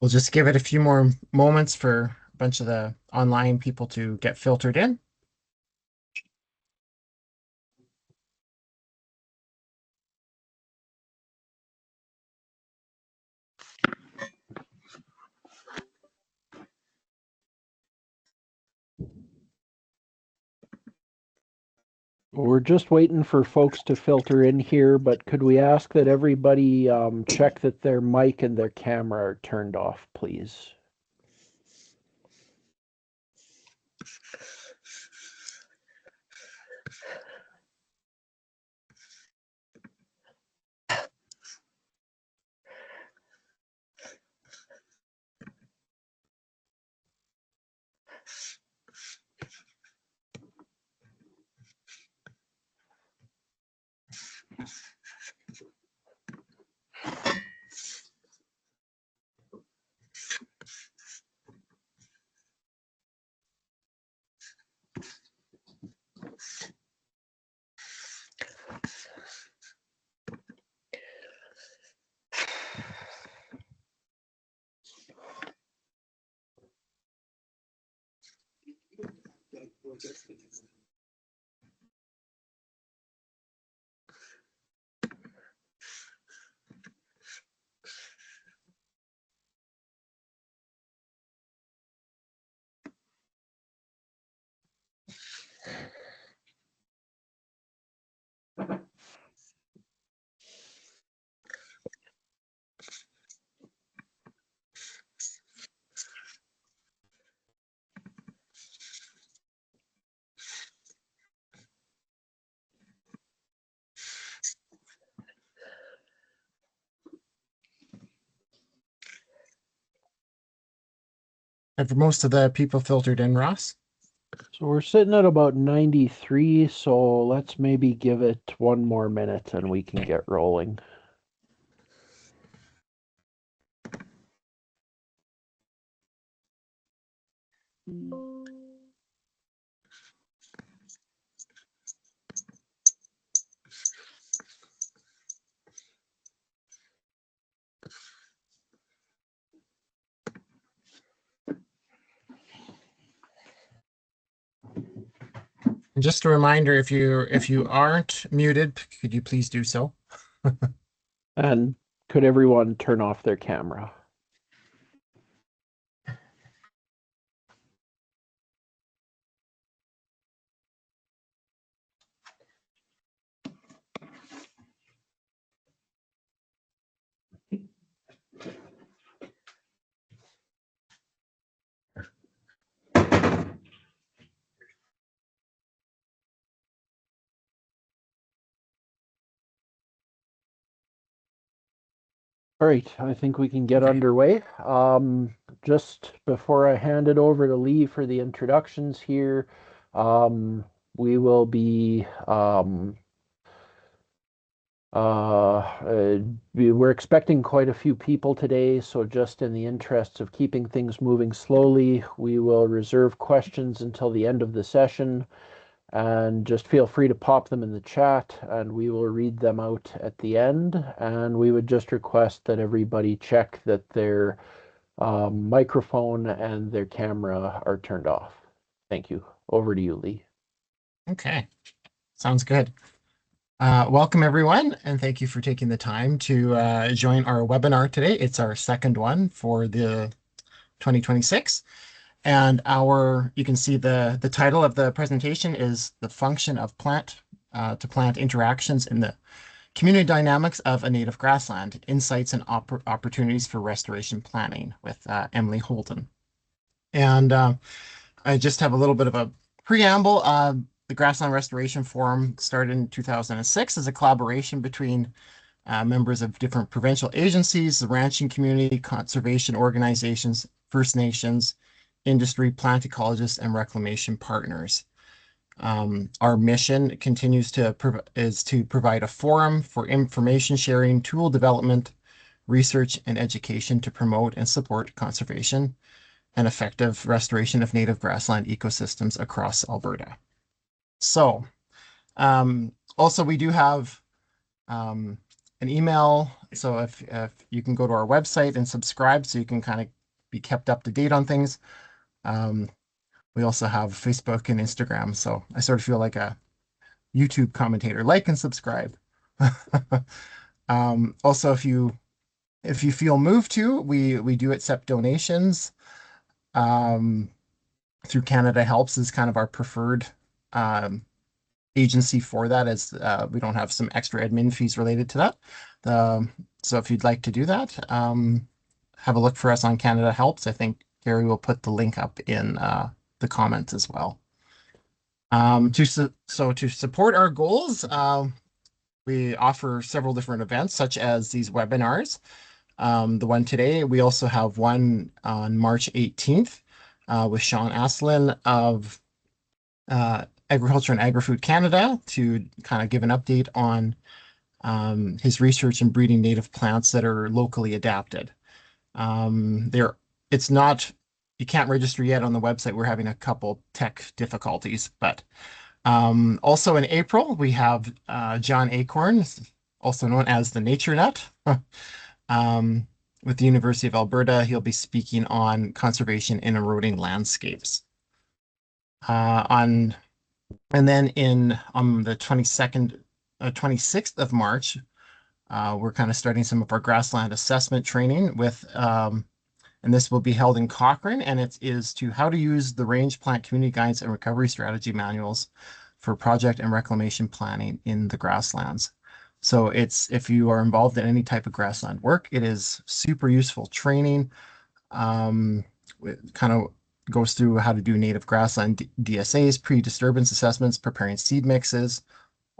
We'll just give it a few more moments for a bunch of the online people to get filtered in. We're just waiting for folks to filter in here, but could we ask that everybody check that their mic and their camera are turned off, please? Have most of the people filtered in, Ross? So we're sitting at about 93, so let's maybe give it one more minute and we can get rolling. And just a reminder, if you aren't muted, could you please do so? And could everyone turn off their camera? All right, I think we can get underway. Just before I hand it over to Lee for the introductions here, we will be we're expecting quite a few people today, so just in the interests of keeping things moving slowly, we will reserve questions until the end of the session. And just feel free to pop them in the chat and we will read them out at the end. And we would just request that everybody check that their microphone and their camera are turned off. Thank you. Over to you, Lee. Okay, sounds good. Welcome everyone, and thank you for taking the time to join our webinar today. It's our second one for the 2026. And you can see the title of the presentation is The Function of Plant to Plant Interactions in the Community Dynamics of a Native Grassland, Insights and Opportunities for Restoration Planning with Emily Holden. And I just have a little bit of a preamble. The Grassland Restoration Forum started in 2006 as a collaboration between members of different provincial agencies, the ranching community, conservation organizations, First Nations, industry, plant ecologists, and reclamation partners. Our mission continues is to provide a forum for information sharing, tool development, research, and education to promote and support conservation and effective restoration of native grassland ecosystems across Alberta. So, also we do have an email. So if you can go to our website and subscribe so you can kind of be kept up to date on things. We also have Facebook and Instagram. So I sort of feel like a YouTube commentator. Like and subscribe. Also, if you feel moved to, we do accept donations. Through Canada Helps is kind of our preferred agency for that, as we don't have some extra admin fees related to that. So if you'd like to do that, have a look for us on Canada Helps. I think Gary will put the link up in the comments as well. To support our goals, we offer several different events, such as these webinars. The one today, we also have one on March 18th with Sean Aslin of Agriculture and Agri-Food Canada to kind of give an update on his research in breeding native plants that are locally adapted. It's not, you can't register yet on the website. We're having a couple tech difficulties, but also in April, we have John Acorn, also known as the Nature Nut, with the University of Alberta. He'll be speaking on conservation in eroding landscapes. And then on the 26th of March, we're kind of starting some of our grassland assessment training with, and this will be held in Cochrane, and it is to how to use the range plant community guides and recovery strategy manuals for project and reclamation planning in the grasslands. So if you are involved in any type of grassland work, it is super useful training. It kind of goes through how to do native grassland DSAs, pre-disturbance assessments, preparing seed mixes,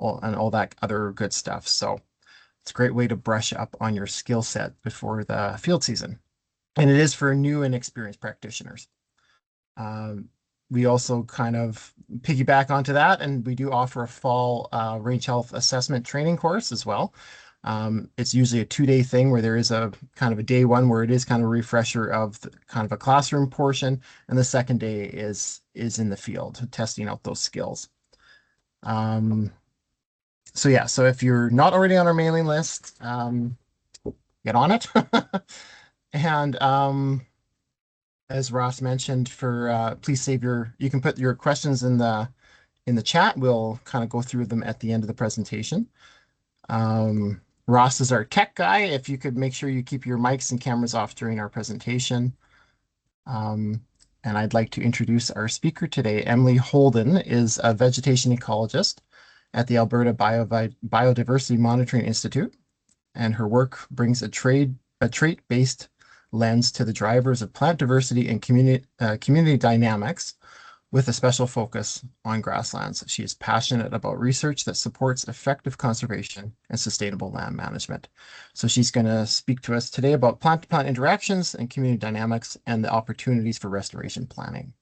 and all that other good stuff. So it's a great way to brush up on your skill set before the field season. And it is for new and experienced practitioners. We also kind of piggyback onto that, and we do offer a fall range health assessment training course as well. It's usually a 2-day thing where there is a kind of a day one where it is kind of a refresher of kind of a classroom portion, and the second day is in the field, testing out those skills. So yeah, so if you're not already on our mailing list, get on it. And as Ross mentioned, please you can put your questions in the chat. We'll kind of go through them at the end of the presentation. Ross is our tech guy. If you could make sure you keep your mics and cameras off during our presentation. And I'd like to introduce our speaker today. Emily Holden is a vegetation ecologist at the Alberta Biodiversity Monitoring Institute, and her work brings a trait-based lens to the drivers of plant diversity and community dynamics, with a special focus on grasslands. She is passionate about research that supports effective conservation and sustainable land management. So she's going to speak to us today about plant-to-plant interactions and community dynamics and the opportunities for restoration planning.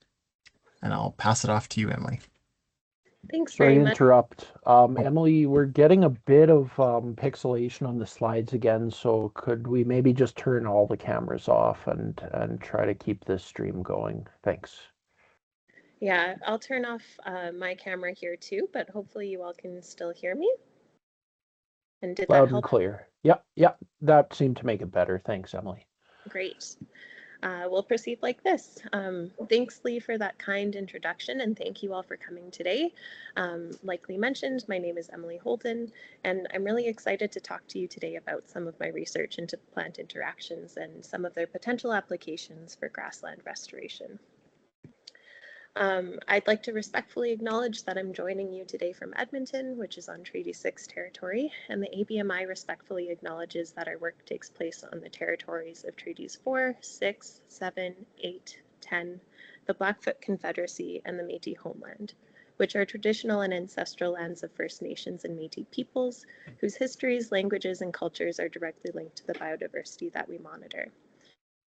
And I'll pass it off to you, Emily. Thanks Sorry very to much. interrupt. Emily, we're getting a bit of pixelation on the slides again, so could we maybe just turn all the cameras off and try to keep this stream going? Thanks. Yeah, I'll turn off my camera here too, but hopefully you all can still hear me. And did that Loud and help? clear. Yep, that seemed to make it better. Thanks, Emily. Great. We'll proceed like this. Thanks, Lee, for that kind introduction, and thank you all for coming today. Like Lee mentioned, my name is Emily Holden, and I'm really excited to talk to you today about some of my research into plant interactions and some of their potential applications for grassland restoration. I'd like to respectfully acknowledge that I'm joining you today from Edmonton, which is on Treaty 6 territory, and the ABMI respectfully acknowledges that our work takes place on the territories of Treaties 4, 6, 7, 8, 10, the Blackfoot Confederacy, and the Métis homeland, which are traditional and ancestral lands of First Nations and Métis peoples, whose histories, languages, and cultures are directly linked to the biodiversity that we monitor.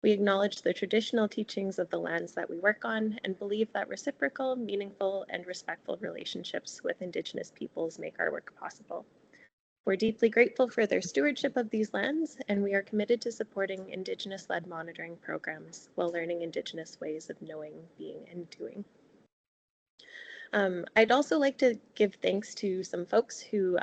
We acknowledge the traditional teachings of the lands that we work on and believe that reciprocal, meaningful, and respectful relationships with Indigenous peoples make our work possible. We're deeply grateful for their stewardship of these lands, and we are committed to supporting Indigenous-led monitoring programs while learning Indigenous ways of knowing, being, and doing. I'd also like to give thanks to some folks who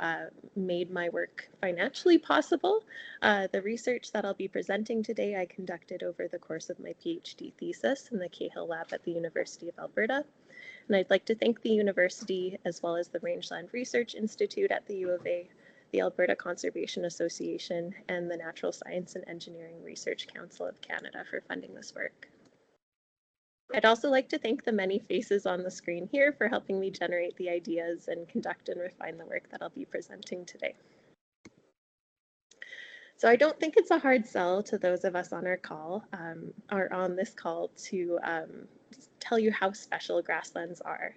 made my work financially possible. The research that I'll be presenting today I conducted over the course of my PhD thesis in the Cahill Lab at the University of Alberta. And I'd like to thank the university as well as the Rangeland Research Institute at the U of A, the Alberta Conservation Association, and the Natural Science and Engineering Research Council of Canada for funding this work. I'd also like to thank the many faces on the screen here for helping me generate the ideas and conduct and refine the work that I'll be presenting today. So I don't think it's a hard sell to those of us on our call, or on this call, to tell you how special grasslands are.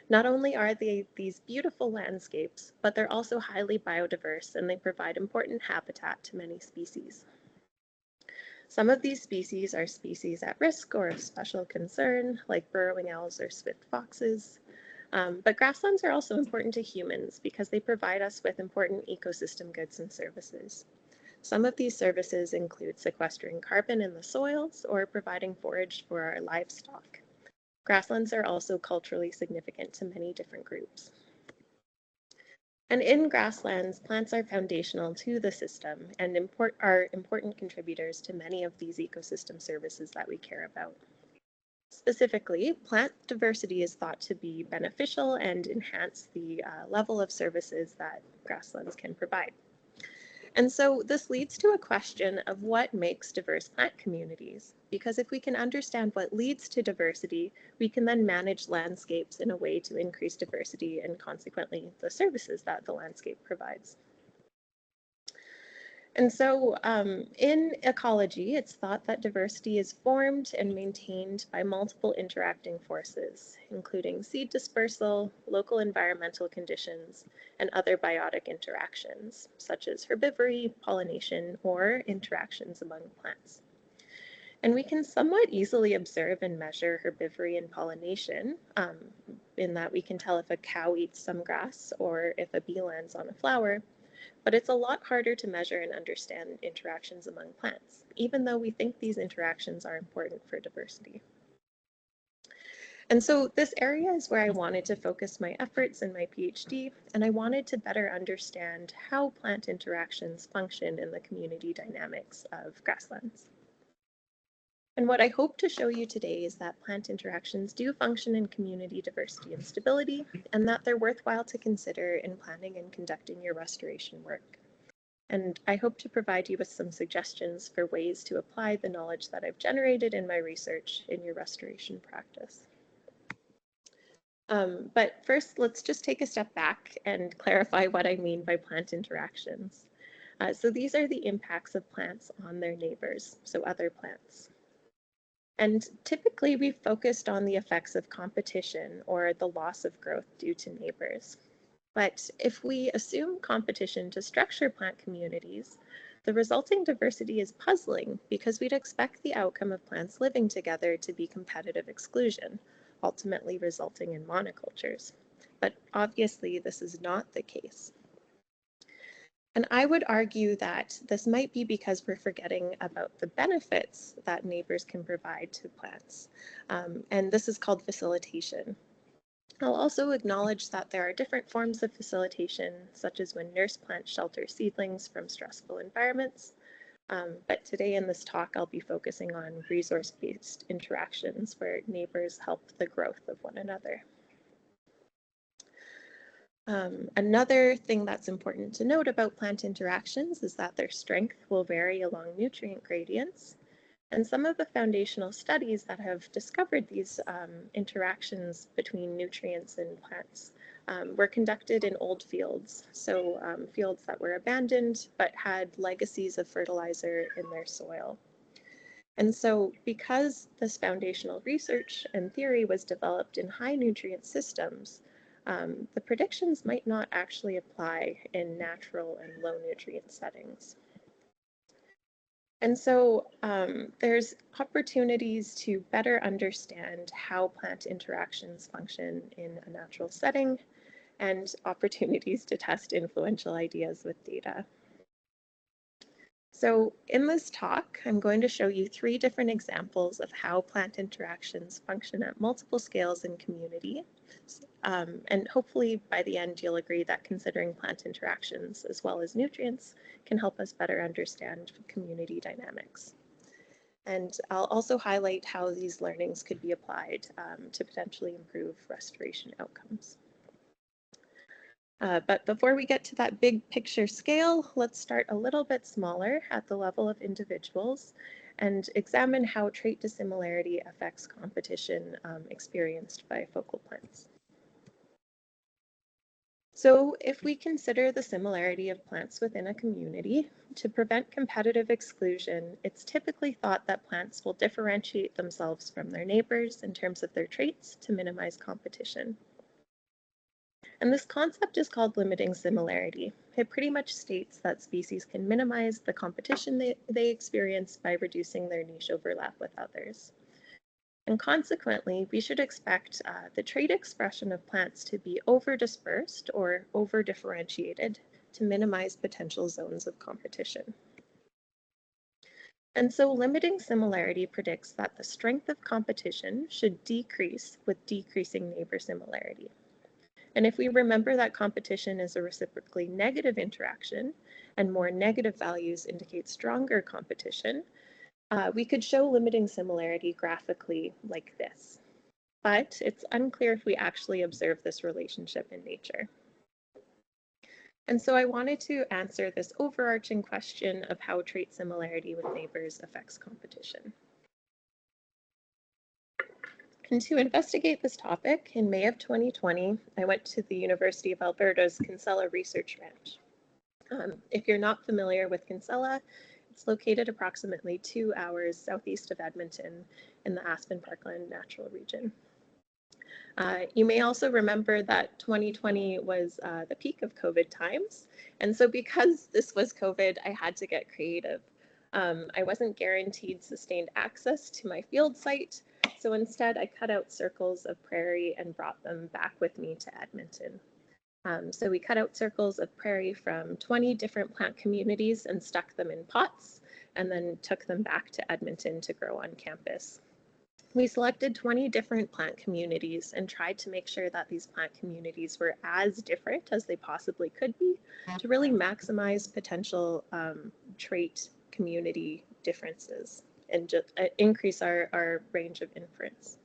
Not only are they these beautiful landscapes, but they're also highly biodiverse and they provide important habitat to many species. Some of these species are species at risk or of special concern, like burrowing owls or swift foxes. But grasslands are also important to humans because they provide us with important ecosystem goods and services. Some of these services include sequestering carbon in the soils or providing forage for our livestock. Grasslands are also culturally significant to many different groups. And in grasslands, plants are foundational to the system and are important contributors to many of these ecosystem services that we care about. Specifically, plant diversity is thought to be beneficial and enhance the level of services that grasslands can provide. And so this leads to a question of what makes diverse plant communities, because if we can understand what leads to diversity, we can then manage landscapes in a way to increase diversity and consequently the services that the landscape provides. And so in ecology, it's thought that diversity is formed and maintained by multiple interacting forces, including seed dispersal, local environmental conditions, and other biotic interactions, such as herbivory, pollination, or interactions among plants. And we can somewhat easily observe and measure herbivory and pollination, in that we can tell if a cow eats some grass or if a bee lands on a flower. But it's a lot harder to measure and understand interactions among plants, even though we think these interactions are important for diversity. And so this area is where I wanted to focus my efforts in my PhD, and I wanted to better understand how plant interactions function in the community dynamics of grasslands. And what I hope to show you today is that plant interactions do function in community diversity and stability, and that they're worthwhile to consider in planning and conducting your restoration work. And I hope to provide you with some suggestions for ways to apply the knowledge that I've generated in my research in your restoration practice. But first, let's just take a step back and clarify what I mean by plant interactions. So these are the impacts of plants on their neighbors, so other plants. And typically we've focused on the effects of competition or the loss of growth due to neighbors. But if we assume competition to structure plant communities, the resulting diversity is puzzling because we'd expect the outcome of plants living together to be competitive exclusion, ultimately resulting in monocultures. But obviously this is not the case. And I would argue that this might be because we're forgetting about the benefits that neighbors can provide to plants. And this is called facilitation. I'll also acknowledge that there are different forms of facilitation, such as when nurse plants shelter seedlings from stressful environments. But today in this talk, I'll be focusing on resource-based interactions where neighbors help the growth of one another. Another thing that's important to note about plant interactions is that their strength will vary along nutrient gradients. And some of the foundational studies that have discovered these interactions between nutrients and plants were conducted in old fields. So fields that were abandoned but had legacies of fertilizer in their soil. And so because this foundational research and theory was developed in high nutrient systems, the predictions might not actually apply in natural and low nutrient settings. And so there's opportunities to better understand how plant interactions function in a natural setting and opportunities to test influential ideas with data. So in this talk, I'm going to show you 3 different examples of how plant interactions function at multiple scales in community. And hopefully by the end, you'll agree that considering plant interactions as well as nutrients can help us better understand community dynamics. And I'll also highlight how these learnings could be applied to potentially improve restoration outcomes. But before we get to that big picture scale, let's start a little bit smaller at the level of individuals and examine how trait dissimilarity affects competition experienced by focal plants. So if we consider the similarity of plants within a community, to prevent competitive exclusion, it's typically thought that plants will differentiate themselves from their neighbors in terms of their traits to minimize competition. And this concept is called limiting similarity. It pretty much states that species can minimize the competition they experience by reducing their niche overlap with others. And consequently, we should expect the trait expression of plants to be over-dispersed or over-differentiated to minimize potential zones of competition. And so limiting similarity predicts that the strength of competition should decrease with decreasing neighbor similarity. And if we remember that competition is a reciprocally negative interaction and more negative values indicate stronger competition, we could show limiting similarity graphically like this. But it's unclear if we actually observe this relationship in nature. And so I wanted to answer this overarching question of how trait similarity with neighbors affects competition. And to investigate this topic, in May of 2020, I went to the University of Alberta's Kinsella Research Ranch. If you're not familiar with Kinsella, it's located approximately 2 hours southeast of Edmonton in the Aspen Parkland Natural Region. You may also remember that 2020 was the peak of COVID times. And so because this was COVID, I had to get creative. I wasn't guaranteed sustained access to my field site. So instead, I cut out circles of prairie and brought them back with me to Edmonton. So we cut out circles of prairie from 20 different plant communities and stuck them in pots and then took them back to Edmonton to grow on campus. We selected 20 different plant communities and tried to make sure that these plant communities were as different as they possibly could be to really maximize potential trait community differences and just increase our range of inference.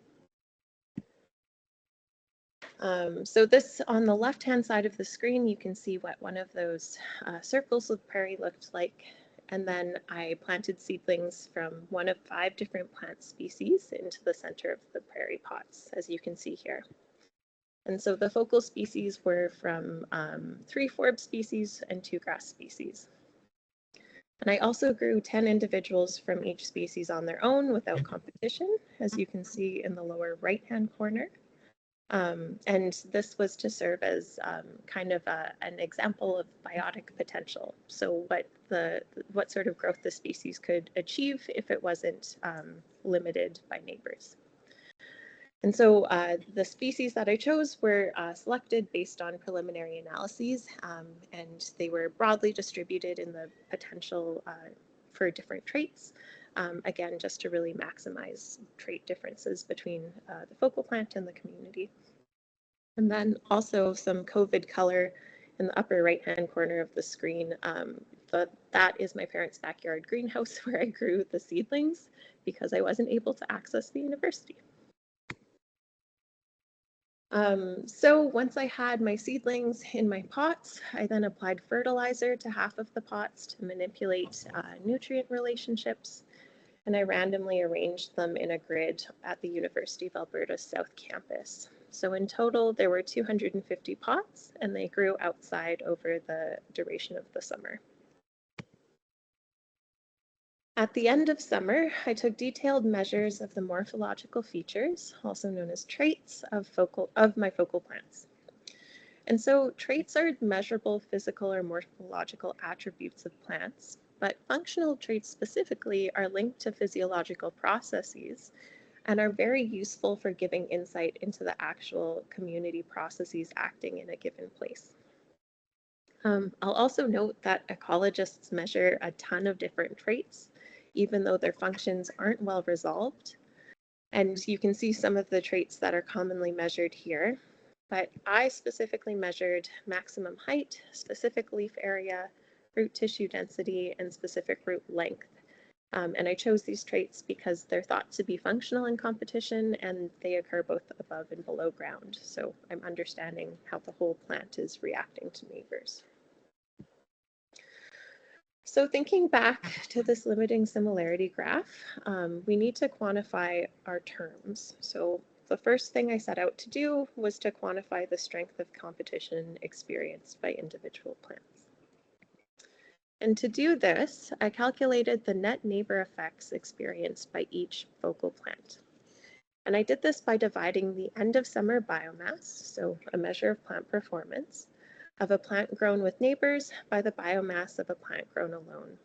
So this, on the left-hand side of the screen, you can see what one of those circles of prairie looked like. And then I planted seedlings from one of 5 different plant species into the center of the prairie pots, as you can see here. And so the focal species were from 3 forb species and 2 grass species. And I also grew 10 individuals from each species on their own without competition, as you can see in the lower right-hand corner. And this was to serve as kind of an example of biotic potential. So what sort of growth the species could achieve if it wasn't limited by neighbors. And so the species that I chose were selected based on preliminary analyses, and they were broadly distributed in the potential for different traits. Again, just to really maximize trait differences between the focal plant and the community. And then also some COVID color in the upper right-hand corner of the screen. That is my parents' backyard greenhouse where I grew the seedlings because I wasn't able to access the university. So once I had my seedlings in my pots, I then applied fertilizer to half of the pots to manipulate nutrient relationships, and I randomly arranged them in a grid at the University of Alberta's South Campus. So in total, there were 250 pots, and they grew outside over the duration of the summer. At the end of summer, I took detailed measures of the morphological features, also known as traits, of my focal plants. And so traits are measurable physical or morphological attributes of plants, but functional traits specifically are linked to physiological processes and are very useful for giving insight into the actual community processes acting in a given place. I'll also note that ecologists measure a ton of different traits, even though their functions aren't well resolved. And you can see some of the traits that are commonly measured here. But I specifically measured maximum height, specific leaf area, root tissue density, and specific root length. And I chose these traits because they're thought to be functional in competition and they occur both above and below ground. So I'm understanding how the whole plant is reacting to neighbors. So thinking back to this limiting similarity graph, we need to quantify our terms. So the first thing I set out to do was to quantify the strength of competition experienced by individual plants. And to do this, I calculated the net neighbor effects experienced by each focal plant. And I did this by dividing the end of summer biomass, so a measure of plant performance, of a plant grown with neighbors by the biomass of a plant grown alone.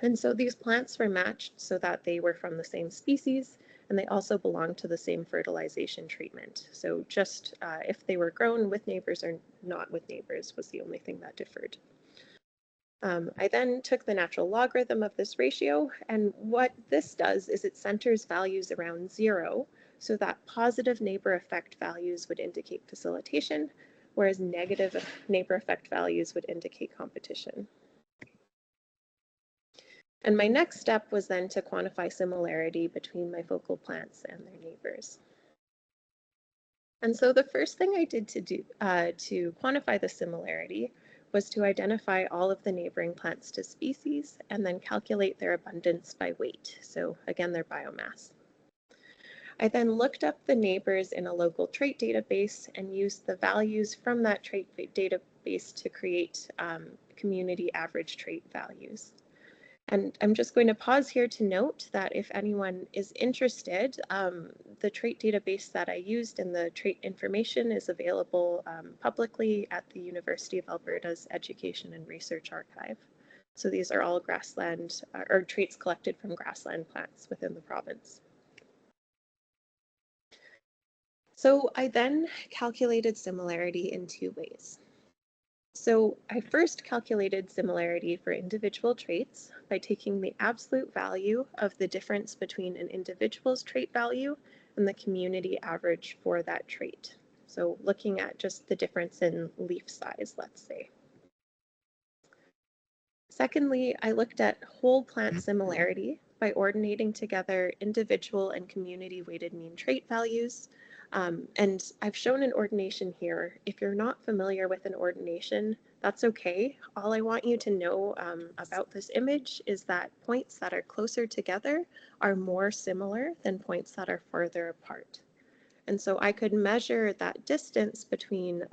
And so these plants were matched so that they were from the same species and they also belonged to the same fertilization treatment. So just if they were grown with neighbors or not with neighbors was the only thing that differed. I then took the natural logarithm of this ratio, and what this does is it centers values around 0 so that positive neighbor effect values would indicate facilitation, whereas negative neighbor effect values would indicate competition. And my next step was then to quantify similarity between my focal plants and their neighbors. And so the first thing I did to quantify the similarity was to identify all of the neighboring plants to species and then calculate their abundance by weight, so again, their biomass. I then looked up the neighbors in a local trait database and used the values from that trait database to create community average trait values. And I'm just going to pause here to note that if anyone is interested, the trait database that I used and the trait information is available publicly at the University of Alberta's Education and Research Archive. So these are all grassland or traits collected from grassland plants within the province. So I then calculated similarity in 2 ways. So I first calculated similarity for individual traits by taking the absolute value of the difference between an individual's trait value and the community average for that trait. So looking at just the difference in leaf size, let's say. Secondly, I looked at whole plant similarity by ordinating together individual and community weighted mean trait values. And I've shown an ordination here. If you're not familiar with an ordination, that's okay. All I want you to know about this image is that points that are closer together are more similar than points that are further apart. And so I could measure that distance between,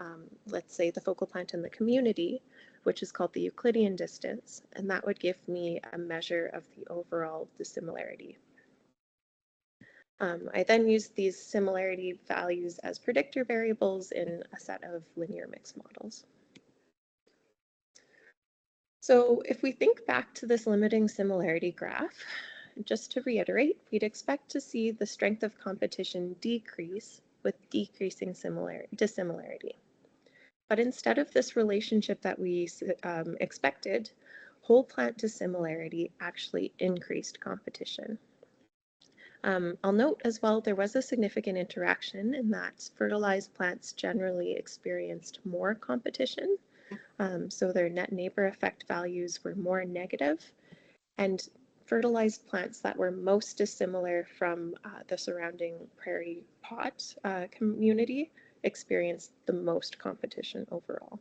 let's say, the focal plant and the community, which is called the Euclidean distance, and that would give me a measure of the overall dissimilarity. I then used these similarity values as predictor variables in a set of linear mixed models. So if we think back to this limiting similarity graph, just to reiterate, we'd expect to see the strength of competition decrease with decreasing dissimilarity. But instead of this relationship that we expected, whole plant dissimilarity actually increased competition. I'll note as well there was a significant interaction in that fertilized plants generally experienced more competition, so their net neighbor effect values were more negative, and fertilized plants that were most dissimilar from the surrounding prairie pot community experienced the most competition overall.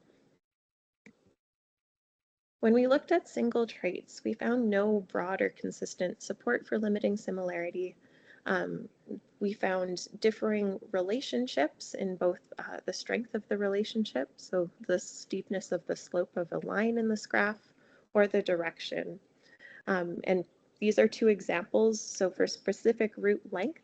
When we looked at single traits, we found no broad or consistent support for limiting similarity. We found differing relationships in both the strength of the relationship, so the steepness of the slope of a line in this graph, or the direction. And these are 2 examples. So for specific root length,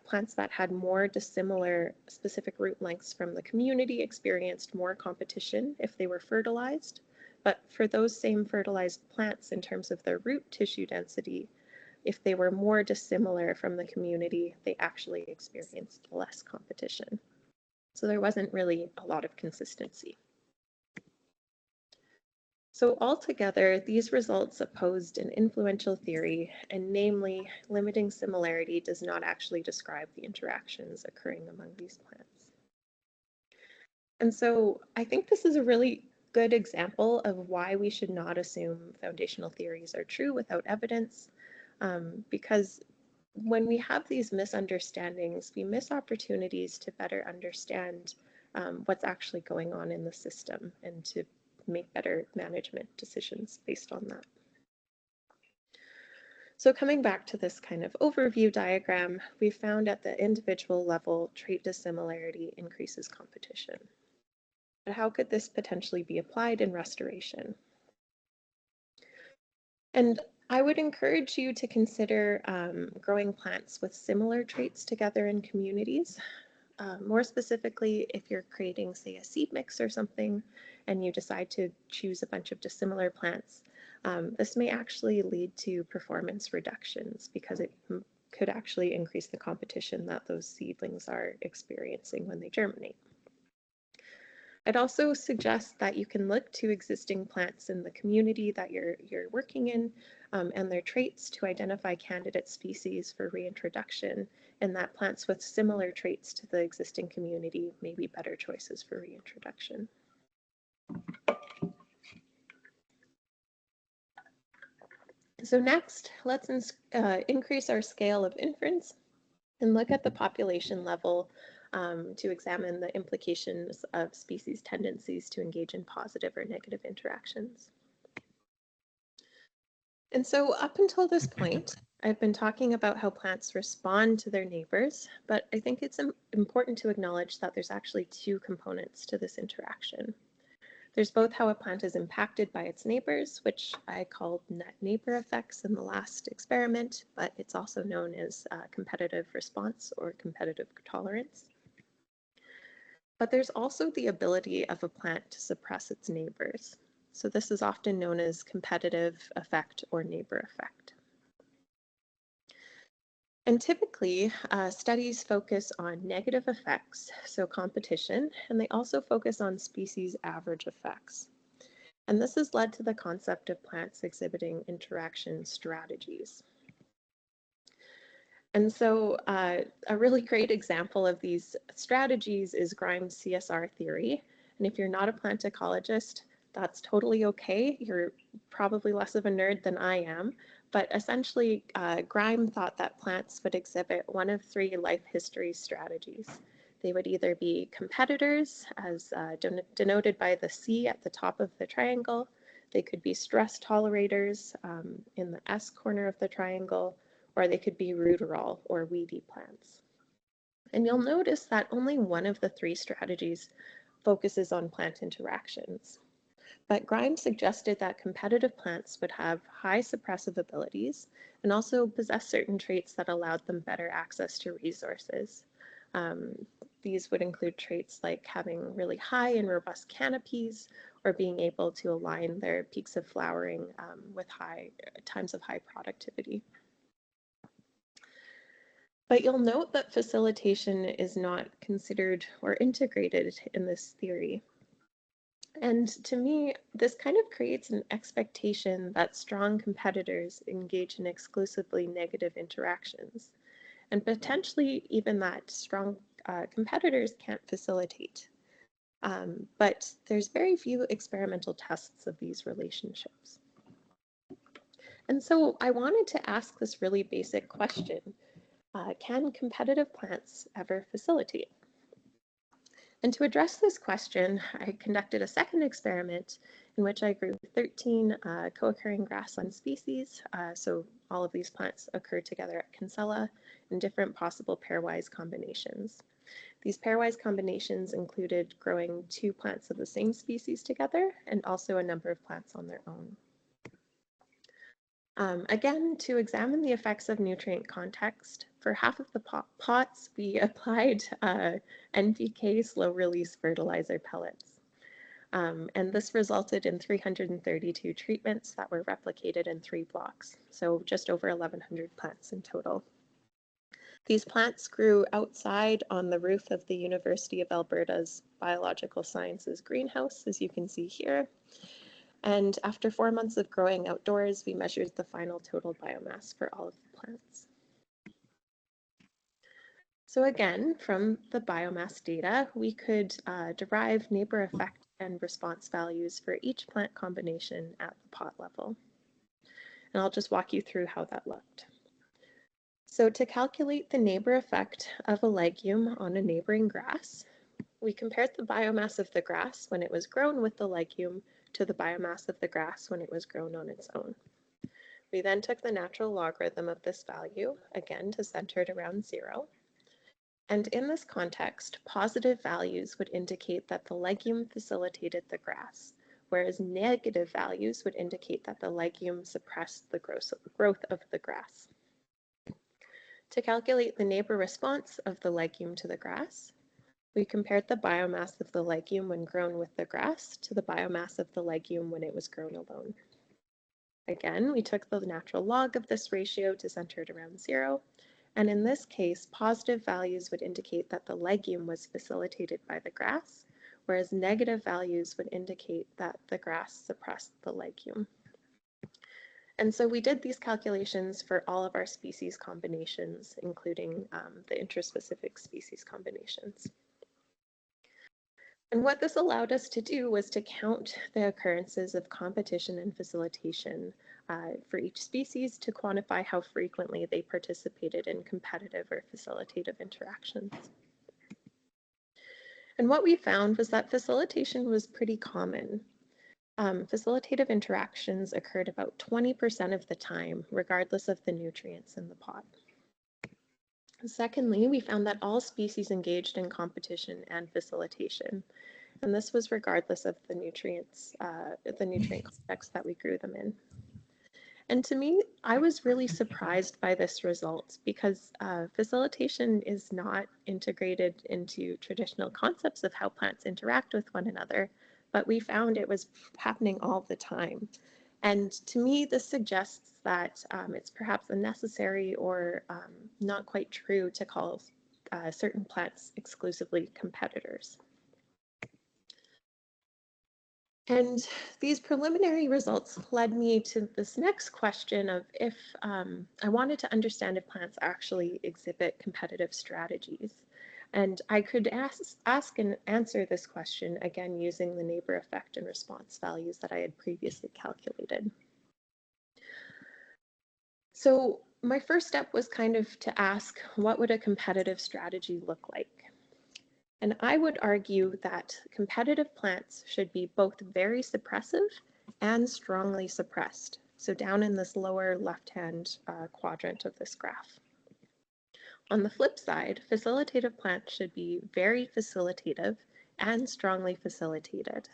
plants that had more dissimilar specific root lengths from the community experienced more competition if they were fertilized. But for those same fertilized plants in terms of their root tissue density, if they were more dissimilar from the community, they actually experienced less competition. So there wasn't really a lot of consistency. So altogether, these results opposed an influential theory, and namely, limiting similarity does not actually describe the interactions occurring among these plants. And so I think this is a really good example of why we should not assume foundational theories are true without evidence, because when we have these misunderstandings, we miss opportunities to better understand what's actually going on in the system and to make better management decisions based on that. So coming back to this kind of overview diagram, we found at the individual level, trait dissimilarity increases competition. But how could this potentially be applied in restoration? And I would encourage you to consider growing plants with similar traits together in communities. More specifically, if you're creating, say, a seed mix or something, and you decide to choose a bunch of dissimilar plants, this may actually lead to performance reductions because it could actually increase the competition that those seedlings are experiencing when they germinate. I'd also suggest that you can look to existing plants in the community that you're working in and their traits to identify candidate species for reintroduction, and that plants with similar traits to the existing community may be better choices for reintroduction. So next, let's increase our scale of inference and look at the population level to examine the implications of species' tendencies to engage in positive or negative interactions. And so up until this point, I've been talking about how plants respond to their neighbors, but I think it's important to acknowledge that there's actually two components to this interaction. There's both how a plant is impacted by its neighbors, which I called net neighbor effects in the last experiment, but it's also known as competitive response or competitive tolerance. But there's also the ability of a plant to suppress its neighbors. So this is often known as competitive effect or neighbor effect. And typically, studies focus on negative effects, so competition, and they also focus on species average effects. And this has led to the concept of plants exhibiting interaction strategies. And so a really great example of these strategies is Grimes' CSR theory. And if you're not a plant ecologist, that's totally okay. You're probably less of a nerd than I am. But essentially, Grimes thought that plants would exhibit one of three life history strategies. They would either be competitors, as denoted by the C at the top of the triangle. They could be stress tolerators in the S corner of the triangle, or they could be ruderal or weedy plants. And you'll notice that only one of the three strategies focuses on plant interactions. But Grimes suggested that competitive plants would have high suppressive abilities and also possess certain traits that allowed them better access to resources. These would include traits like having really high and robust canopies or being able to align their peaks of flowering with times of high productivity. But you'll note that facilitation is not considered or integrated in this theory. And to me, this kind of creates an expectation that strong competitors engage in exclusively negative interactions, and potentially even that strong competitors can't facilitate. But there's very few experimental tests of these relationships. And so I wanted to ask this really basic question. Can competitive plants ever facilitate? And to address this question, I conducted a second experiment in which I grew 13 co-occurring grassland species. So all of these plants occur together at Kinsella in different possible pairwise combinations. These pairwise combinations included growing 2 plants of the same species together and also a number of plants on their own. Again, to examine the effects of nutrient context, for half of the pots, we applied NPK slow-release fertilizer pellets. And this resulted in 332 treatments that were replicated in 3 blocks, so just over 1,100 plants in total. These plants grew outside on the roof of the University of Alberta's Biological Sciences greenhouse, as you can see here. And after 4 months of growing outdoors, we measured the final total biomass for all of the plants. So again, from the biomass data, we could derive neighbor effect and response values for each plant combination at the pot level. And I'll just walk you through how that looked. So to calculate the neighbor effect of a legume on a neighboring grass, we compared the biomass of the grass when it was grown with the legume to the biomass of the grass when it was grown on its own. We then took the natural logarithm of this value, again to center it around 0. And in this context, positive values would indicate that the legume facilitated the grass, whereas negative values would indicate that the legume suppressed the growth of the grass. To calculate the neighbor response of the legume to the grass, we compared the biomass of the legume when grown with the grass to the biomass of the legume when it was grown alone. Again, we took the natural log of this ratio to center it around 0. And in this case, positive values would indicate that the legume was facilitated by the grass, whereas negative values would indicate that the grass suppressed the legume. And so we did these calculations for all of our species combinations, including the interspecific species combinations. And what this allowed us to do was to count the occurrences of competition and facilitation for each species to quantify how frequently they participated in competitive or facilitative interactions. And what we found was that facilitation was pretty common. Facilitative interactions occurred about 20% of the time, regardless of the nutrients in the pot. Secondly, we found that all species engaged in competition and facilitation, and this was regardless of the nutrient context that we grew them in. And to me, I was really surprised by this result because facilitation is not integrated into traditional concepts of how plants interact with one another, but we found it was happening all the time. And to me, this suggests that it's perhaps unnecessary or not quite true to call certain plants exclusively competitors. And these preliminary results led me to this next question of if I wanted to understand if plants actually exhibit competitive strategies. And I could ask and answer this question again using the neighbor effect and response values that I had previously calculated. So my first step was kind of to ask, what would a competitive strategy look like? And I would argue that competitive plants should be both very suppressive and strongly suppressed. So down in this lower left-hand quadrant of this graph. On the flip side, facilitative plants should be very facilitative and strongly facilitated.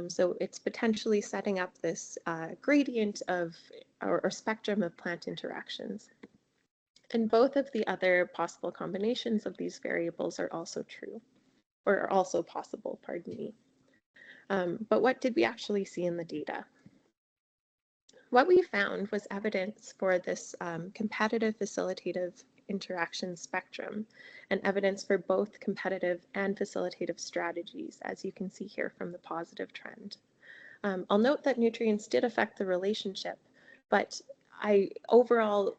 So it's potentially setting up this gradient of or spectrum of plant interactions. And both of the other possible combinations of these variables are also true, or are also possible, pardon me. But what did we actually see in the data? What we found was evidence for this competitive facilitative interaction spectrum and evidence for both competitive and facilitative strategies, as you can see here from the positive trend. I'll note that nutrients did affect the relationship, but overall,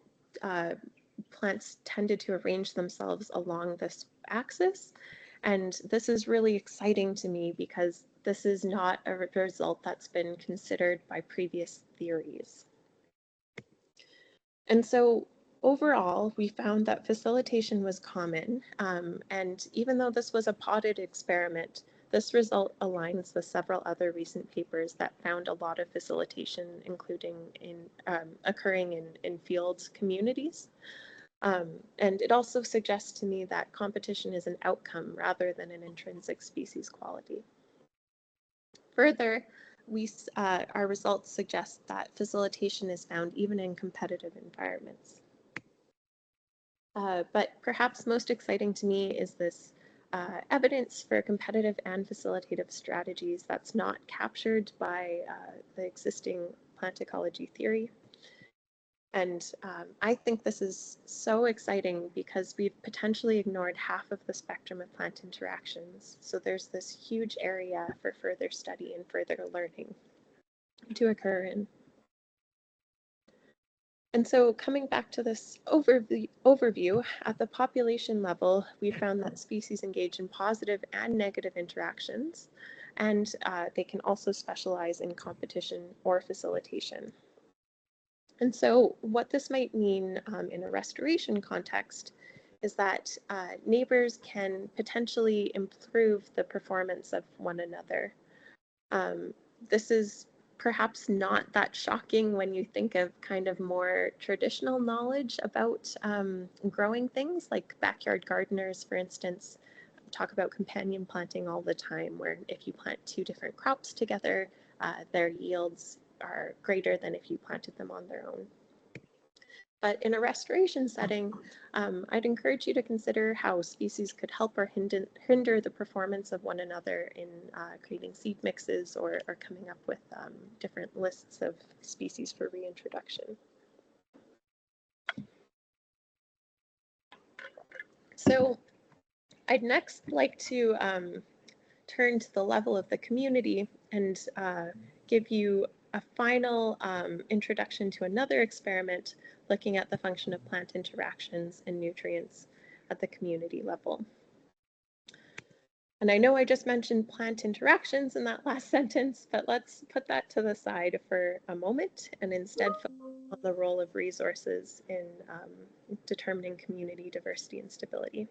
plants tended to arrange themselves along this axis. And this is really exciting to me because this is not a result that's been considered by previous theories. And so overall, we found that facilitation was common. And even though this was a potted experiment, this result aligns with several other recent papers that found a lot of facilitation, including occurring in field communities. And it also suggests to me that competition is an outcome rather than an intrinsic species quality. Further, our results suggest that facilitation is found even in competitive environments. But perhaps most exciting to me is this evidence for competitive and facilitative strategies that's not captured by the existing plant ecology theory. And I think this is so exciting because we've potentially ignored half of the spectrum of plant interactions. So there's this huge area for further study and further learning. to occur in. And so coming back to this overview, at the population level, we found that species engage in positive and negative interactions, and they can also specialize in competition or facilitation. And so what this might mean in a restoration context is that neighbors can potentially improve the performance of one another. This is perhaps not that shocking when you think of kind of more traditional knowledge about growing things, like backyard gardeners, for instance, talk about companion planting all the time, where if you plant two different crops together, their yields are greater than if you planted them on their own. But in a restoration setting, I'd encourage you to consider how species could help or hinder the performance of one another in creating seed mixes or coming up with different lists of species for reintroduction. So I'd next like to turn to the level of the community and give you a final introduction to another experiment looking at the function of plant interactions and nutrients at the community level. And I know I just mentioned plant interactions in that last sentence, but let's put that to the side for a moment and instead focus on the role of resources in determining community diversity and stability.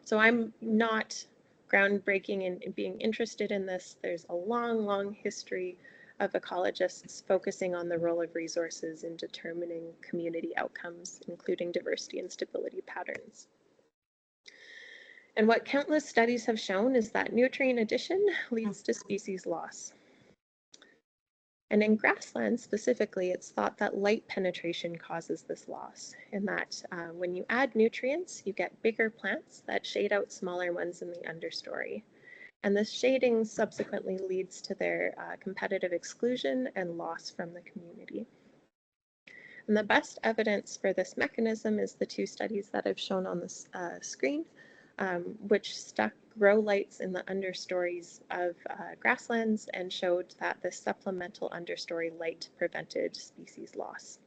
So I'm not groundbreaking in being interested in this. There's a long, long history of ecologists focusing on the role of resources in determining community outcomes, including diversity and stability patterns. And what countless studies have shown is that nutrient addition leads to species loss. And in grassland specifically, it's thought that light penetration causes this loss, and that when you add nutrients, you get bigger plants that shade out smaller ones in the understory. And this shading subsequently leads to their competitive exclusion and loss from the community. And the best evidence for this mechanism is the two studies that I've shown on this screen, which stuck grow lights in the understories of grasslands and showed that the supplemental understory light prevented species loss.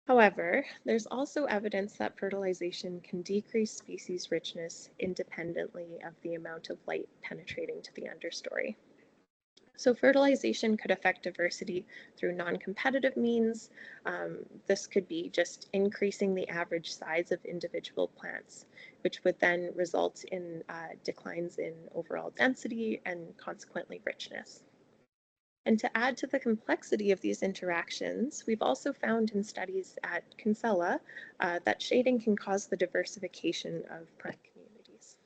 However, there's also evidence that fertilization can decrease species richness independently of the amount of light penetrating to the understory. So fertilization could affect diversity through non-competitive means. This could be just increasing the average size of individual plants, which would then result in declines in overall density and consequently richness. And to add to the complexity of these interactions, we've also found in studies at Kinsella that shading can cause the diversification of plant communities.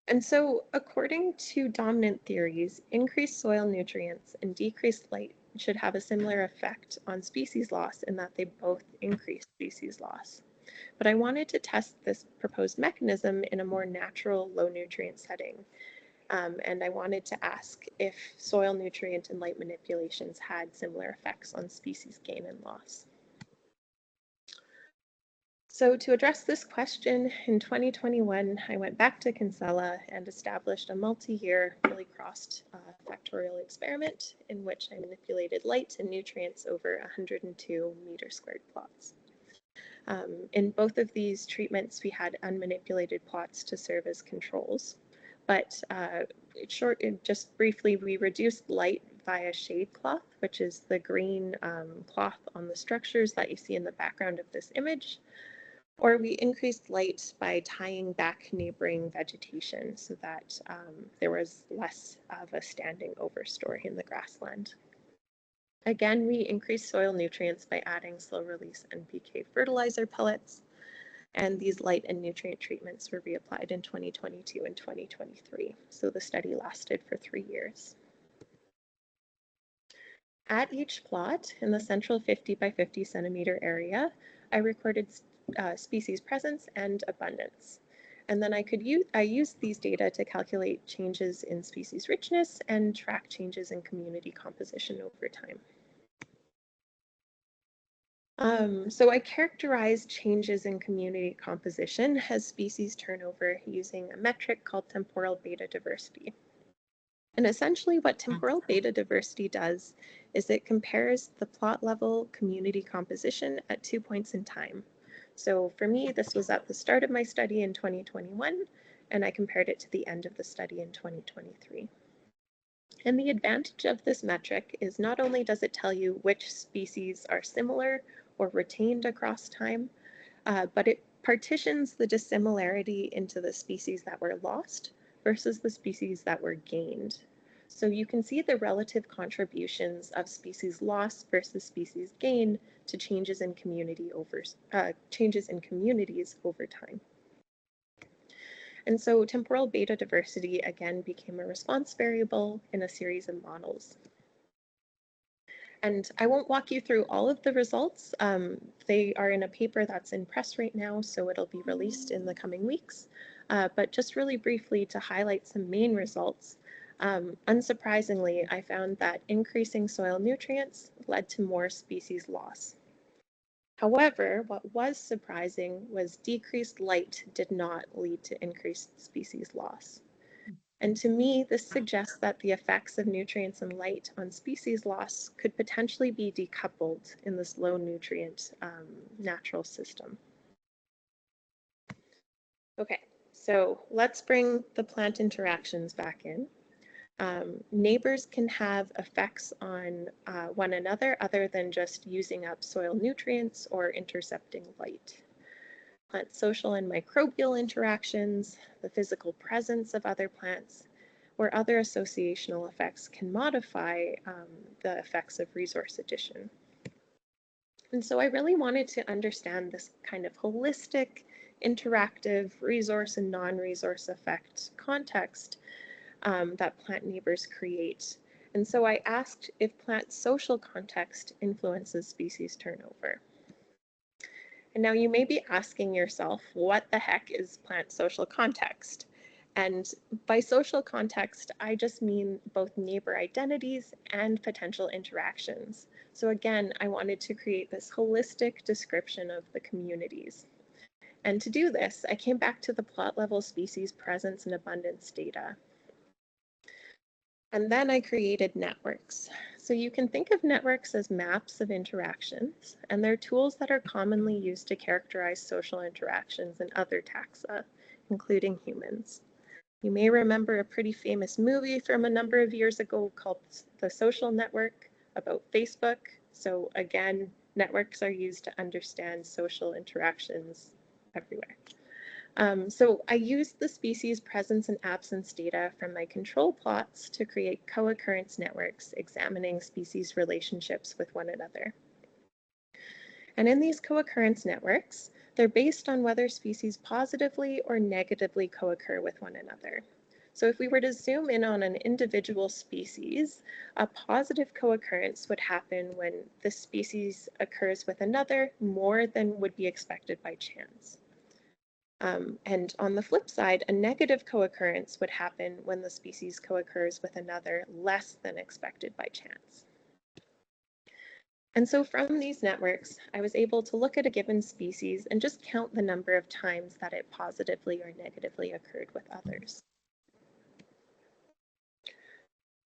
And so, according to dominant theories, increased soil nutrients and decreased light should have a similar effect on species loss in that they both increase species loss. But I wanted to test this proposed mechanism in a more natural, low nutrient setting. And I wanted to ask if soil nutrient and light manipulations had similar effects on species gain and loss. So to address this question, in 2021, I went back to Kinsella and established a multi-year, really crossed factorial experiment in which I manipulated light and nutrients over 102 meter squared plots. In both of these treatments, we had unmanipulated plots to serve as controls. But just briefly, we reduced light via shade cloth, which is the green cloth on the structures that you see in the background of this image, or we increased light by tying back neighboring vegetation so that there was less of a standing overstory in the grassland. Again, we increased soil nutrients by adding slow-release NPK fertilizer pellets, and these light and nutrient treatments were reapplied in 2022 and 2023. So the study lasted for 3 years. At each plot in the central 50 by 50 centimeter area, I recorded species presence and abundance. And then I used these data to calculate changes in species richness and track changes in community composition over time. So I characterized changes in community composition as species turnover using a metric called temporal beta diversity. And essentially what temporal beta diversity does is it compares the plot level community composition at 2 points in time. So for me, this was at the start of my study in 2021, and I compared it to the end of the study in 2023. And the advantage of this metric is not only does it tell you which species are similar or retained across time, but it partitions the dissimilarity into the species that were lost versus the species that were gained. So you can see the relative contributions of species loss versus species gain to changes in communities over time. And so temporal beta diversity again became a response variable in a series of models. And I won't walk you through all of the results. They are in a paper that's in press right now, so it'll be released in the coming weeks. But just really briefly to highlight some main results, unsurprisingly, I found that increasing soil nutrients led to more species loss. However, what was surprising was decreased light did not lead to increased species loss. And to me, this suggests that the effects of nutrients and light on species loss could potentially be decoupled in this low nutrient natural system. Okay, so let's bring the plant interactions back in. Neighbors can have effects on one another other than just using up soil nutrients or intercepting light. Plant social and microbial interactions, the physical presence of other plants, or other associational effects can modify the effects of resource addition. And so I really wanted to understand this kind of holistic, interactive resource and non-resource effect context that plant neighbors create. And so I asked if plant social context influences species turnover. And now you may be asking yourself, what the heck is plant social context? And by social context, I just mean both neighbor identities and potential interactions. So again, I wanted to create this holistic description of the communities. And to do this, I came back to the plot level species presence and abundance data. And then I created networks. So you can think of networks as maps of interactions, and they're tools that are commonly used to characterize social interactions in other taxa, including humans. You may remember a pretty famous movie from a number of years ago called The Social Network about Facebook. So again, networks are used to understand social interactions everywhere. So I used the species presence and absence data from my control plots to create co-occurrence networks examining species relationships with one another. And in these co-occurrence networks, they're based on whether species positively or negatively co-occur with one another. So if we were to zoom in on an individual species, a positive co-occurrence would happen when the species occurs with another more than would be expected by chance. And on the flip side, a negative co-occurrence would happen when the species co-occurs with another less than expected by chance. And so from these networks, I was able to look at a given species and just count the number of times that it positively or negatively occurred with others.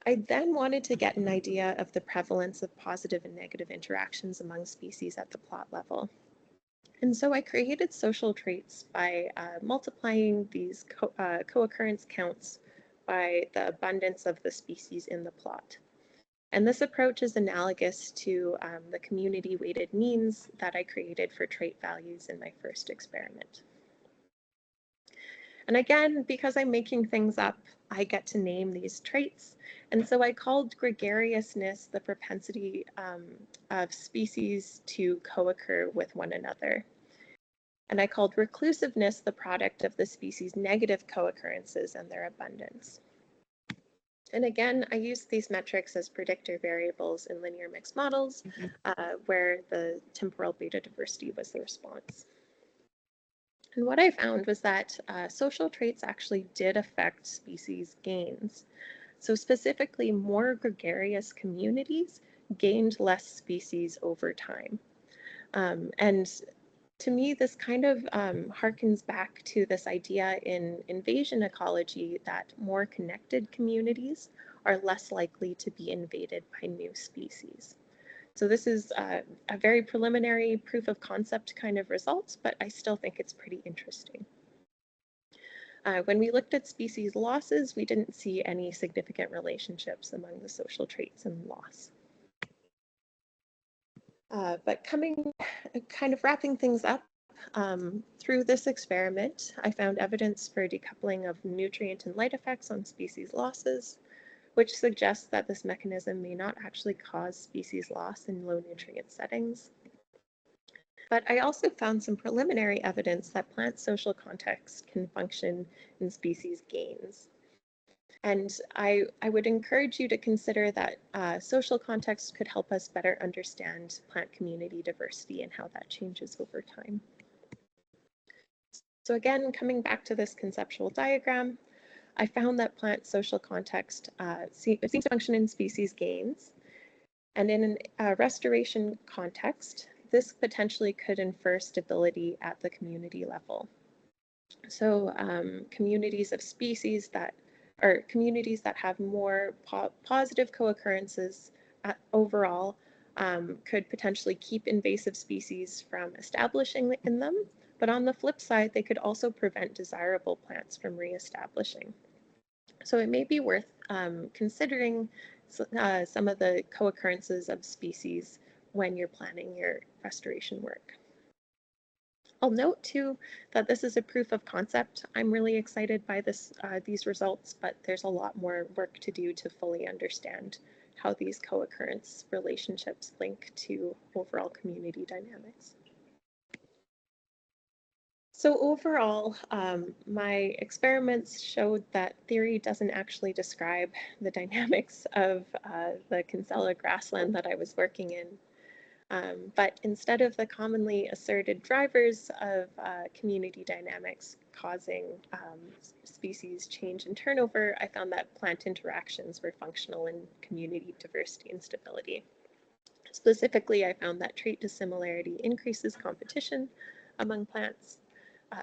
I then wanted to get an idea of the prevalence of positive and negative interactions among species at the plot level. And so I created social traits by multiplying these co-occurrence counts by the abundance of the species in the plot. And this approach is analogous to the community-weighted means that I created for trait values in my first experiment. And again, because I'm making things up, I get to name these traits. And so I called gregariousness the propensity of species to co-occur with one another. And I called reclusiveness the product of the species' negative co-occurrences and their abundance. And again, I used these metrics as predictor variables in linear mixed models, where the temporal beta diversity was the response. And what I found was that social traits actually did affect species gains. So specifically, more gregarious communities gained less species over time. And to me, this kind of harkens back to this idea in invasion ecology that more connected communities are less likely to be invaded by new species. So this is a very preliminary proof of concept kind of results, but I still think it's pretty interesting. When we looked at species losses, we didn't see any significant relationships among the social traits and loss. But kind of wrapping things up, through this experiment, I found evidence for decoupling of nutrient and light effects on species losses, which suggests that this mechanism may not actually cause species loss in low nutrient settings. But I also found some preliminary evidence that plant social context can function in species gains. And I would encourage you to consider that social context could help us better understand plant community diversity and how that changes over time. So again, coming back to this conceptual diagram, I found that plant social context seems to function in species gains. And in a restoration context, this potentially could infer stability at the community level. So communities of species that or communities that have more positive co-occurrences overall could potentially keep invasive species from establishing in them, but on the flip side, they could also prevent desirable plants from reestablishing. So it may be worth considering some of the co-occurrences of species when you're planning your restoration work. I'll note too that this is a proof of concept. I'm really excited by these results, but there's a lot more work to do to fully understand how these co-occurrence relationships link to overall community dynamics. So overall, my experiments showed that theory doesn't actually describe the dynamics of the Kinsella grassland that I was working in. But instead of the commonly asserted drivers of community dynamics causing species change and turnover, I found that plant interactions were functional in community diversity and stability. Specifically, I found that trait dissimilarity increases competition among plants.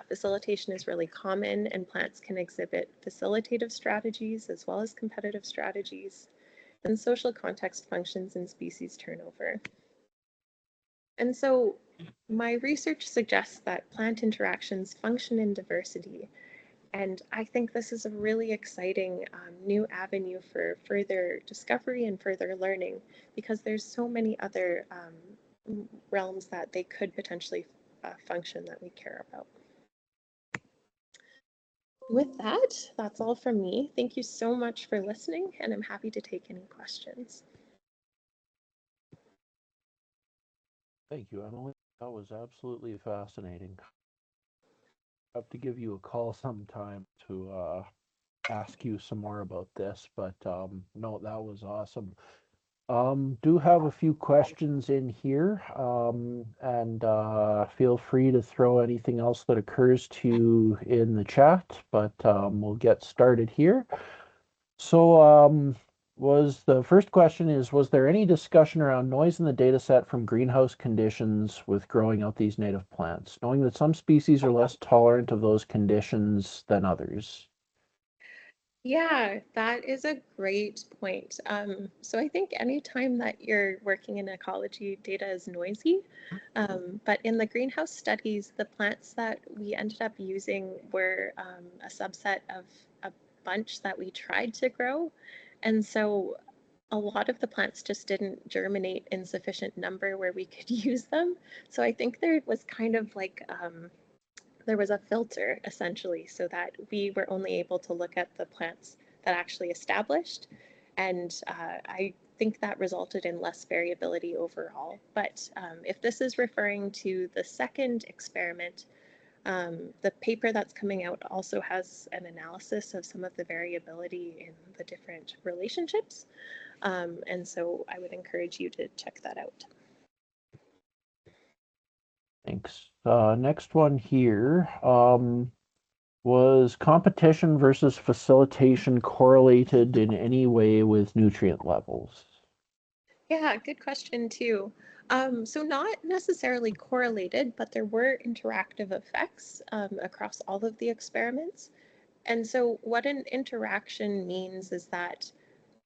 Facilitation is really common, and plants can exhibit facilitative strategies as well as competitive strategies, and social context functions in species turnover. And so my research suggests that plant interactions function in diversity, and I think this is a really exciting new avenue for further discovery and further learning, because there's so many other realms that they could potentially function that we care about. With that, that's all from me. Thank you so much for listening, and I'm happy to take any questions. Thank you, Emily. That was absolutely fascinating. I have to give you a call sometime to ask you some more about this, but no, that was awesome. Do have a few questions in here, and feel free to throw anything else that occurs to you in the chat, but we'll get started here. So the first question is, was there any discussion around noise in the data set from greenhouse conditions with growing out these native plants, knowing that some species are less tolerant of those conditions than others? Yeah, that is a great point. So I think anytime that you're working in ecology, data is noisy. But in the greenhouse studies, the plants that we ended up using were a subset of a bunch that we tried to grow. And so a lot of the plants just didn't germinate in sufficient number where we could use them. So I think there was kind of like there was a filter essentially, so that we were only able to look at the plants that actually established. And I think that resulted in less variability overall. But if this is referring to the second experiment, the paper that's coming out also has an analysis of some of the variability in the different relationships. And so I would encourage you to check that out. Thanks. Next one here. Was competition versus facilitation correlated in any way with nutrient levels? Yeah, good question too. So not necessarily correlated, but there were interactive effects across all of the experiments. And so what an interaction means is that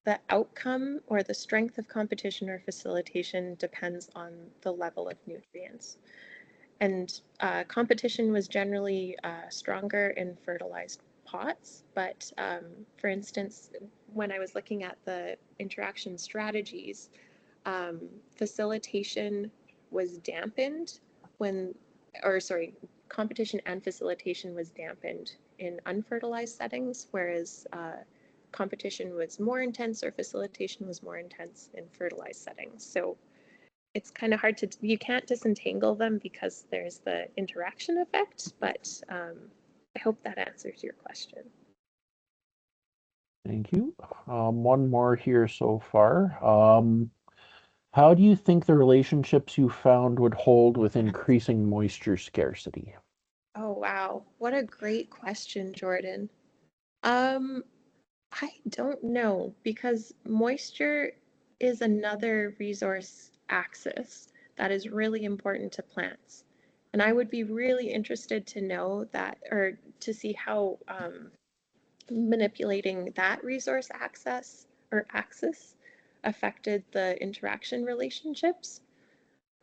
the outcome or the strength of competition or facilitation depends on the level of nutrients. And competition was generally stronger in fertilized pots, but for instance, when I was looking at the interaction strategies, facilitation was dampened when, or sorry, competition and facilitation was dampened in unfertilized settings, whereas competition was more intense or facilitation was more intense in fertilized settings. So it's kind of hard to, you can't disentangle them because there's the interaction effect, but I hope that answers your question. Thank you. One more here so far. How do you think the relationships you found would hold with increasing moisture scarcity? Oh, wow. What a great question, Jordan. I don't know, because moisture is another resource axis that is really important to plants. And I would be really interested to know that, or to see how manipulating that resource access or axis affected the interaction relationships.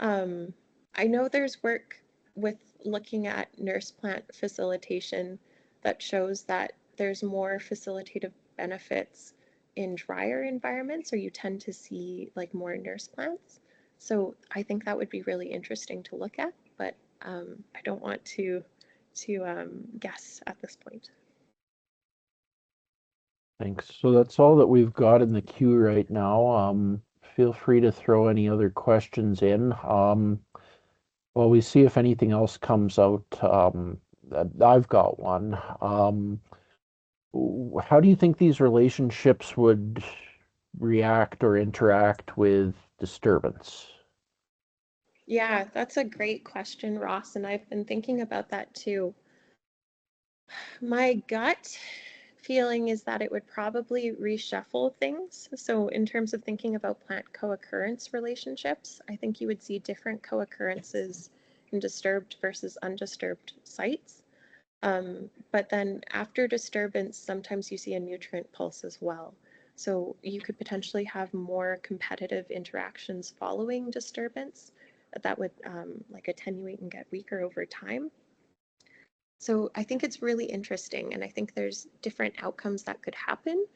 I know there's work with looking at nurse plant facilitation that shows that there's more facilitative benefits in drier environments, or you tend to see like more nurse plants. So I think that would be really interesting to look at, but I don't want to guess at this point. Thanks. So that's all that we've got in the queue right now. Feel free to throw any other questions in. While we see if anything else comes out, I've got one. How do you think these relationships would react or interact with disturbance? Yeah, that's a great question, Ross, and I've been thinking about that too. My gut feeling is that it would probably reshuffle things. So in terms of thinking about plant co-occurrence relationships, I think you would see different co-occurrences in disturbed versus undisturbed sites. But then after disturbance, sometimes you see a nutrient pulse as well. So you could potentially have more competitive interactions following disturbance that would like attenuate and get weaker over time. So I think it's really interesting, and I think there's different outcomes that could happen,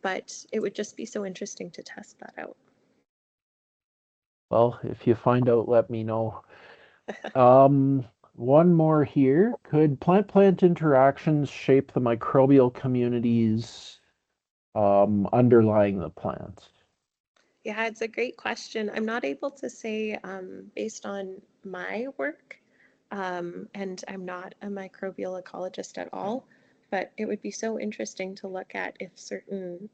but it would just be so interesting to test that out. Well, if you find out, let me know. One more here. Could plant-plant interactions shape the microbial communities underlying the plants? Yeah, it's a great question. I'm not able to say based on my work, and I'm not a microbial ecologist at all, but it would be so interesting to look at if certain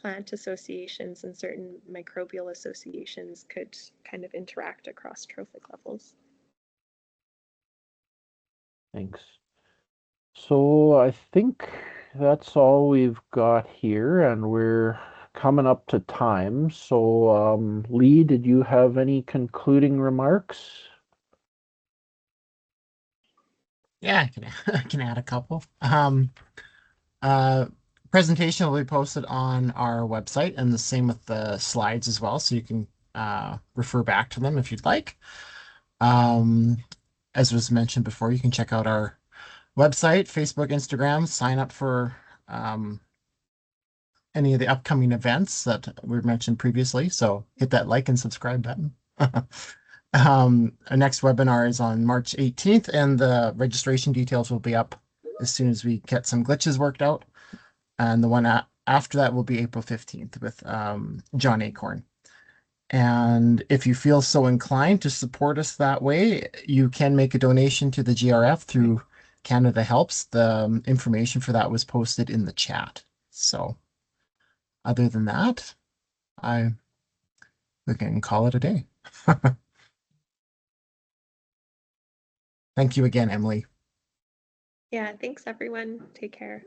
plant associations and certain microbial associations could kind of interact across trophic levels. Thanks. So I think that's all we've got here, and we're coming up to time. So Lee, did you have any concluding remarks? Yeah, I can add a couple. Presentation will be posted on our website, and the same with the slides as well, so you can refer back to them if you'd like. As was mentioned before, you can check out our website, Facebook, Instagram, sign up for any of the upcoming events that we mentioned previously. So hit that like and subscribe button. Our next webinar is on March 18th, and the registration details will be up as soon as we get some glitches worked out. And the one after that will be April 15th with John Acorn. And if you feel so inclined to support us that way, you can make a donation to the GRF through Canada Helps. The information for that was posted in the chat. So other than that, we can call it a day. Thank you again, Emily. Yeah, thanks everyone. Take care.